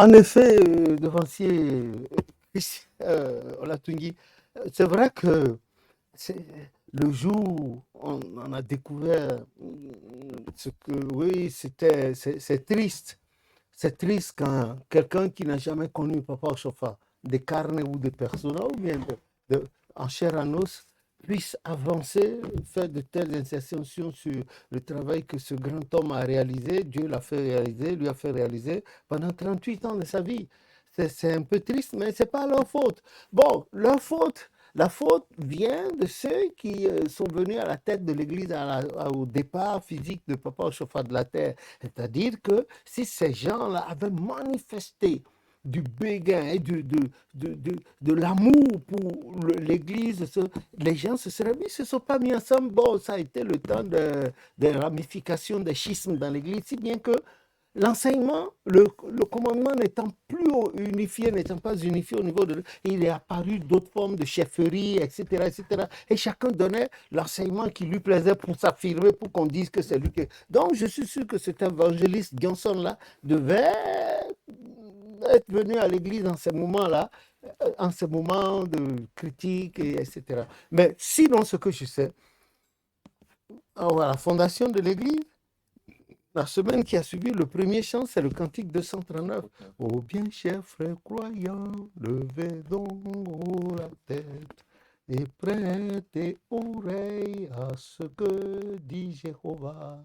En effet, devancier Olatungi, c'est vrai que c'est le jour où on a découvert ce que, oui, c'est triste. C'est triste quand quelqu'un qui n'a jamais connu Papa Ochofa, de carne ou de persona, ou bien en chair en os, puisse avancer, faire de telles insertions sur le travail que ce grand homme a réalisé. Dieu l'a fait réaliser, lui a fait réaliser pendant 38 ans de sa vie. C'est un peu triste, mais ce n'est pas leur faute. Bon, leur faute, la faute vient de ceux qui sont venus à la tête de l'Église au départ physique de Papa Ochofa de la Terre. C'est-à-dire que si ces gens-là avaient manifesté du béguin et de l'amour pour l'Église, les gens se seraient mis, se sont pas mis ensemble. Bon, ça a été le temps des ramifications, des schismes dans l'Église, si bien que l'enseignement, le commandement n'étant plus unifié, n'étant pas unifié au niveau de... Il est apparu d'autres formes de chefferie, etc., etc. Et chacun donnait l'enseignement qui lui plaisait pour s'affirmer, pour qu'on dise que c'est lui qui... Donc, je suis sûr que cet évangéliste Johnson-là devait être venu à l'église en ces moments-là, en ces moments de critique, etc. Mais sinon, ce que je sais, à la fondation de l'église, la semaine qui a suivi, le premier chant, c'est le cantique 239. Ô bien chers frères croyants, levez donc la tête et prêtez oreille à ce que dit Jéhovah.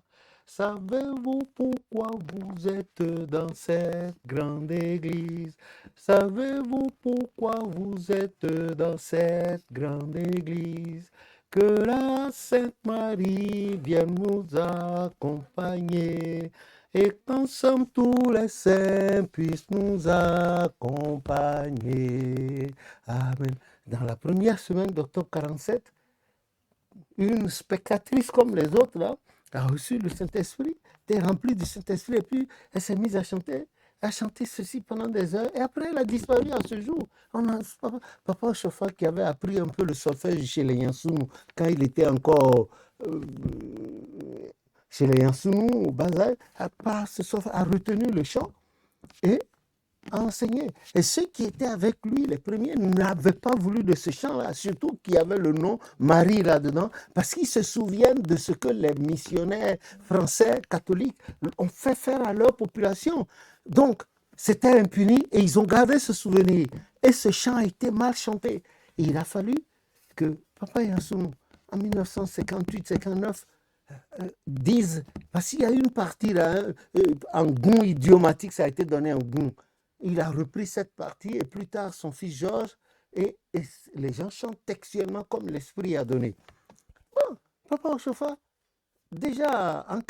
Savez-vous pourquoi vous êtes dans cette grande église? Savez-vous pourquoi vous êtes dans cette grande église? Que la Sainte Marie vienne nous accompagner et qu'ensemble tous les saints puissent nous accompagner. Amen. Dans la première semaine d'octobre 47, une spectatrice comme les autres là, a reçu le Saint-Esprit, était remplie du Saint-Esprit et puis elle s'est mise à chanter ceci pendant des heures et après elle a disparu à ce jour. On a Papa Chofa qui avait appris un peu le solfège chez les Yansounou quand il était encore euh, chez les Yansounou au Bazar, a retenu le chant et a enseigné. Et ceux qui étaient avec lui, les premiers, n'avaient pas voulu de ce chant-là, surtout qu'il y avait le nom Marie là-dedans, parce qu'ils se souviennent de ce que les missionnaires français catholiques ont fait faire à leur population. Donc, c'était impuni et ils ont gardé ce souvenir. Et ce chant a été mal chanté. Et il a fallu que Papa Yassou, en 1958-59, disent, parce qu'il y a une partie là, en goût idiomatique, ça a été donné en goût. Il a repris cette partie et plus tard son fils Georges et les gens chantent textuellement comme l'esprit a donné. Bon, Papa Ochofa, déjà en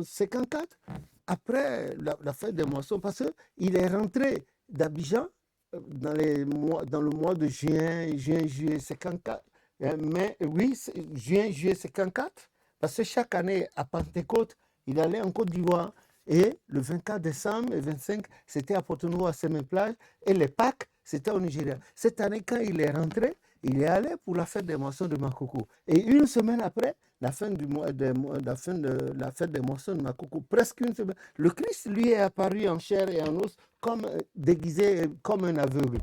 54, après la fête des moissons, parce qu'il est rentré d'Abidjan dans le mois de juillet 54. Mais oui, juin, juillet 54, parce que chaque année à Pentecôte, il allait en Côte d'Ivoire. Et le 24 décembre et 25, c'était à Porto-Novo, à Semen-Plage. Et les Pâques, c'était au Nigeria. Cette année, quand il est rentré, il est allé pour la fête des moissons de Makoko. Et une semaine après, la fête des moissons de Makoko, presque une semaine, le Christ, lui, est apparu en chair et en os, comme déguisé comme un aveugle.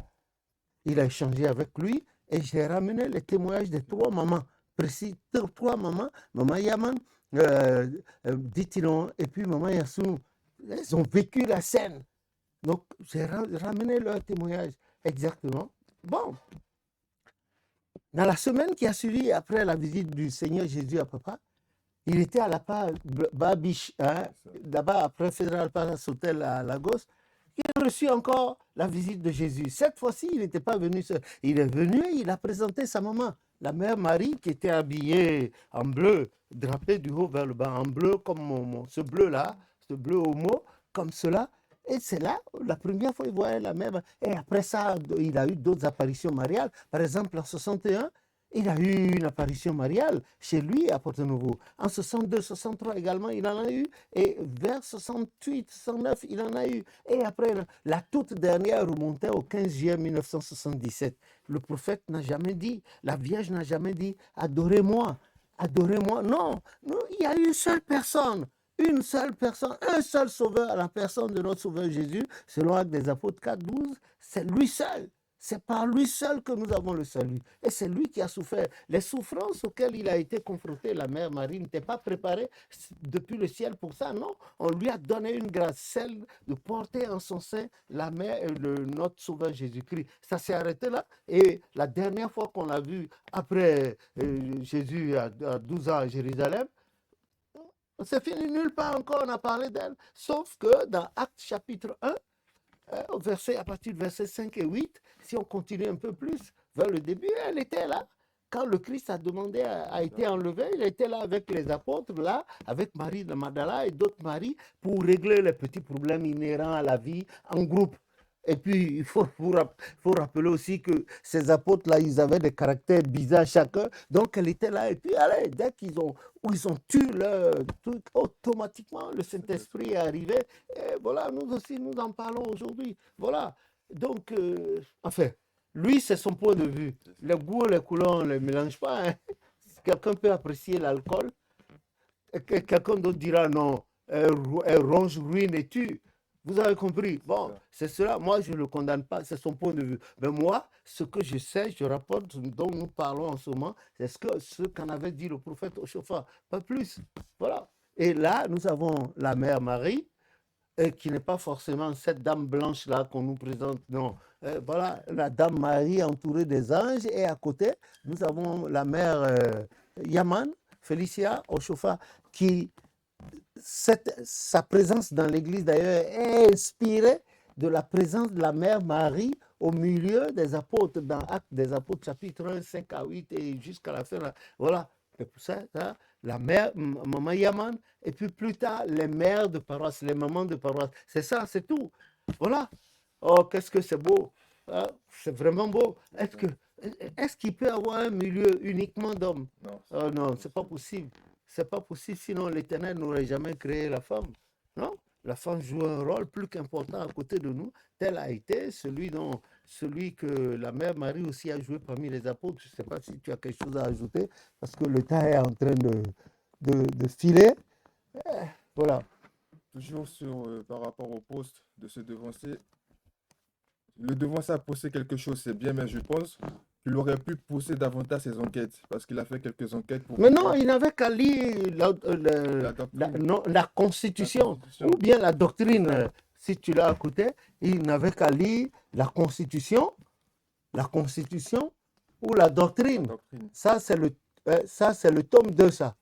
Il a échangé avec lui et j'ai ramené les témoignages de trois mamans, précis, trois mamans, maman Yaman, Ditilon et puis maman Yassou. Elles ont vécu la scène. Donc, j'ai ramené leurs témoignages exactement. Bon, dans la semaine qui a suivi après la visite du Seigneur Jésus à Papa, il était à la Babiche, hein, là-bas après Fédéral Palace Hotel à Lagos. Il a reçu encore la visite de Jésus. Cette fois-ci, il n'était pas venu seul. Il est venu et il a présenté sa maman, la mère Marie, qui était habillée en bleu, drapée du haut vers le bas, en bleu comme ce bleu-là, ce bleu homo, comme cela. Et c'est là, la première fois, il voyait la mère. Et après ça, il a eu d'autres apparitions mariales. Par exemple, en 61, il a eu une apparition mariale chez lui à Porto-Novo. En 62, 63 également, il en a eu. Et vers 68, 69, il en a eu. Et après, la toute dernière remontait au 15 juillet 1977. Le prophète n'a jamais dit, la Vierge n'a jamais dit, adorez-moi, adorez-moi. Non, non, il y a une seule personne, une seule personne, un seul sauveur à la personne de notre sauveur Jésus, selon Actes des Apôtres 4:12, c'est lui seul. C'est par lui seul que nous avons le salut. Et c'est lui qui a souffert. Les souffrances auxquelles il a été confronté, la mère Marie, n'était pas préparée depuis le ciel pour ça, non. On lui a donné une grâce, celle de porter en son sein la mère de notre sauveur Jésus-Christ. Ça s'est arrêté là. Et la dernière fois qu'on l'a vu, après Jésus à 12 ans à Jérusalem, c'est fini, nulle part encore on a parlé d'elle. Sauf que dans Actes chapitre 1, à partir du verset 5 et 8, si on continue un peu plus vers le début, elle était là. Quand le Christ a été enlevé, il était là avec les apôtres, là, avec Marie de Magdala et d'autres maris, pour régler les petits problèmes inhérents à la vie en groupe. Et puis, faut rappeler aussi que ces apôtres-là, ils avaient des caractères bizarres chacun. Donc, elle était là. Et puis, allez, dès qu'ils ont tué leur truc, automatiquement, le Saint-Esprit est arrivé. Et voilà, nous aussi, nous en parlons aujourd'hui. Voilà. Donc, enfin, lui, c'est son point de vue. Les goûts et les couleurs, on ne les mélange pas. Hein. Quelqu'un peut apprécier l'alcool. Quelqu'un d'autre dira non, elle ronge, ruine et tue. Vous avez compris? Bon, c'est cela. Moi, je ne le condamne pas. C'est son point de vue. Mais moi, ce que je sais, je rapporte, dont nous parlons en ce moment, c'est ce qu'en avait dit le prophète au chauffard. Pas plus. Voilà. Et là, nous avons la mère Marie, qui n'est pas forcément cette dame blanche-là qu'on nous présente. Non. Voilà, la dame Marie entourée des anges. Et à côté, nous avons la mère Yaman, Félicia, au chauffard, qui sa présence dans l'église d'ailleurs est inspirée de la présence de la mère Marie au milieu des apôtres, dans Actes des Apôtres, chapitre 1, 5 à 8 et jusqu'à la fin. Là. Voilà, c'est pour ça, hein, la mère, maman Yaman, et puis plus tard, les mères de paroisse, les mamans de paroisse. C'est ça, c'est tout. Voilà. Oh, qu'est-ce que c'est beau. Hein, c'est vraiment beau. Est-ce qu'il peut y avoir un milieu uniquement d'hommes? Non, Oh non, c'est pas possible. C'est pas possible, sinon l'Éternel n'aurait jamais créé la femme. Non? La femme joue un rôle plus qu'important à côté de nous. Tel a été celui que la mère Marie aussi a joué parmi les apôtres. Je ne sais pas si tu as quelque chose à ajouter, parce que le temps est en train de filer. Voilà. toujours par rapport au poste de se devancer. Le devancer a posé quelque chose, c'est bien, mais je pense qu'il aurait pu pousser davantage ses enquêtes, parce qu'il a fait quelques enquêtes pour Mais non, pouvoir il n'avait qu'à lire la doctrine. non, la La Constitution Constitution. ou bien la doctrine. C'est ça. Si tu l'as écouté, il n'avait qu'à lire la Constitution ou la La doctrine. doctrine. Ça, c'est le tome 2, ça.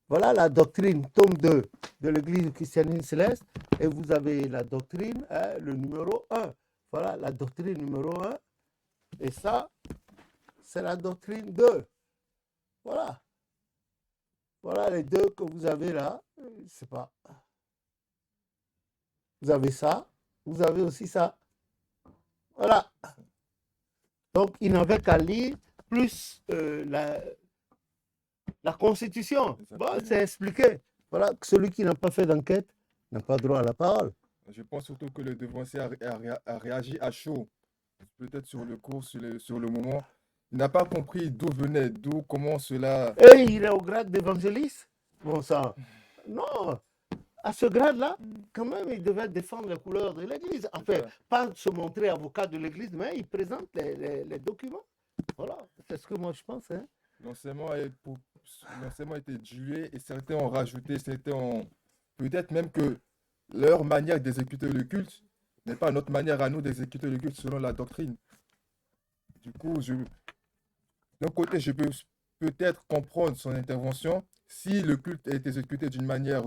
Voilà la doctrine, tome 2 de l'Église du christianisme céleste. Et vous avez la doctrine, le numéro 1. Voilà la doctrine numéro 1. Et ça, c'est la doctrine 2. Voilà. Voilà les deux que vous avez là. Je ne sais pas. Vous avez ça. Vous avez aussi ça. Voilà. Donc, il n'avait qu'à lire plus la Constitution. Bon, Exactement. c'est expliqué. Voilà, que celui qui n'a pas fait d'enquête n'a pas droit à la parole. Je pense surtout que le devancier a réagi à chaud, peut-être sur le cours, sur le moment. Il n'a pas compris comment cela. Et il est au grade d'évangéliste. Bon, ça. Non. À ce grade-là, quand même, il devait défendre les couleurs de l'Église. C'est Enfin, ça. pas se montrer avocat de l'Église, mais il présente les documents. Voilà, c'est ce que moi je pense. Hein. L'enseignement a été dilué et certains ont rajouté, peut-être même que leur manière d'exécuter le culte n'est pas notre manière à nous d'exécuter le culte selon la doctrine. Du coup, d'un côté, je peux peut-être comprendre son intervention si le culte est exécuté d'une manière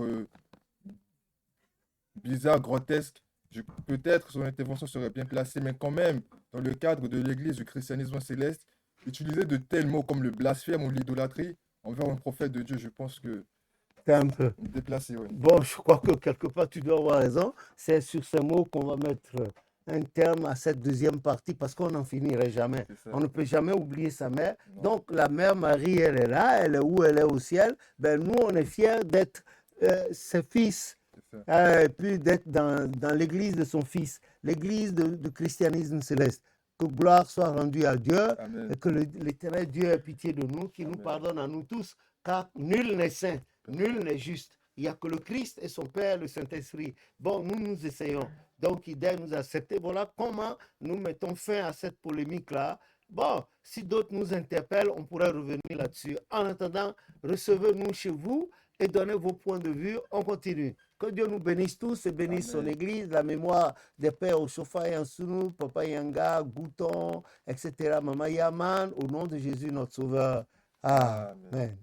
bizarre, grotesque. Peut-être son intervention serait bien placée, mais quand même, dans le cadre de l'Église du christianisme céleste, utiliser de tels mots comme le blasphème ou l'idolâtrie envers un prophète de Dieu, je pense que C'est un peu. déplacé, oui. Bon, je crois que quelque part tu dois avoir raison. C'est sur ces mots qu'on va mettre un terme à cette deuxième partie parce qu'on n'en finirait jamais. C'est ça. On ne peut jamais oublier sa mère. Non. Donc la mère Marie, elle est là, elle est où? Elle est au ciel. Ben, nous, on est fiers d'être ses fils. C'est ça. Et puis d'être dans l'église de son fils, l'église du christianisme céleste. Que gloire soit rendue à Dieu Amen. et que l'Éternel Dieu ait pitié de nous, qu'il nous Amen. pardonne à nous tous, car nul n'est saint, nul n'est juste. Il n'y a que le Christ et son Père, le Saint-Esprit. Bon, nous essayons. Donc, il doit nous accepter. Voilà comment nous mettons fin à cette polémique-là. Bon, si d'autres nous interpellent, on pourrait revenir là-dessus. En attendant, recevez-nous chez vous et donnez vos points de vue. On continue. Que Dieu nous bénisse tous et bénisse son Amen. Église, la mémoire des pères Oshofa Yansunu, Papa Yanga, Gouton, etc., Mama Yaman, au nom de Jésus notre Sauveur. Amen. Amen.